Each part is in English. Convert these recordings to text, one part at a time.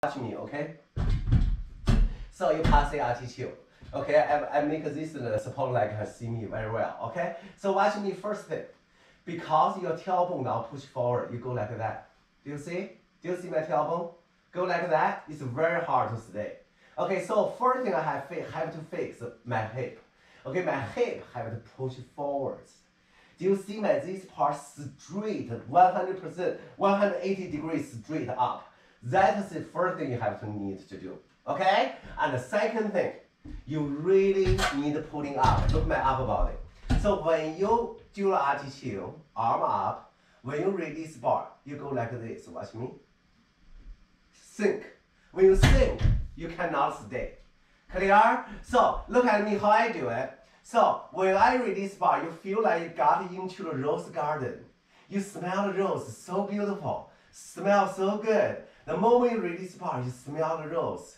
Watch me, okay? So you pass the attitude. Okay, I make this support leg can see me very well. Okay, so watch me first thing. Because your tailbone now push forward, you go like that. Do you see? Do you see my tailbone? Go like that. It's very hard to stay. Okay, so first thing I have to fix my hip. Okay, my hip have to push forwards. Do you see this part straight, 100%, 180 degrees straight up? That's the first thing you have to need to do. Okay? And the second thing, you really need pulling up. Look at my upper body. So when you do the attitude, arm up, when you release bar, you go like this. Watch me. Sink. When you sink, you cannot stay. Clear? So look at me how I do it. So when I release bar, you feel like you got into the rose garden. You smell the rose, so beautiful. Smell so good. The moment you release bar, you smell the rose.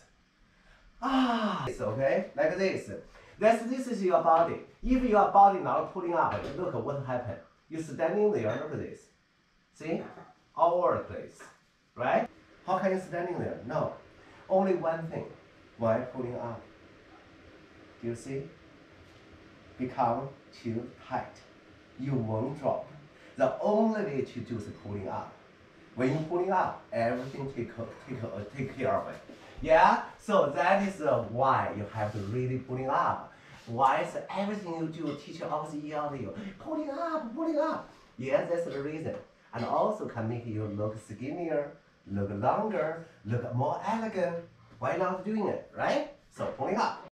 Ah, okay, like this. This is your body. If your body not pulling up, look at what happened. You're standing there, look at this. See? All over the place, right? How can you standing there? No. Only one thing. Why pulling up? Do you see? Become too tight. You won't drop. The only way to do is pulling up. When you're pulling up, everything take care of it. Yeah? So that is why you have to really pulling up. Why is everything you do, teacher always yell at you, pulling up, pulling up. Yes, that's the reason. And also can make you look skinnier, look longer, look more elegant. Why not doing it, right? So pulling up.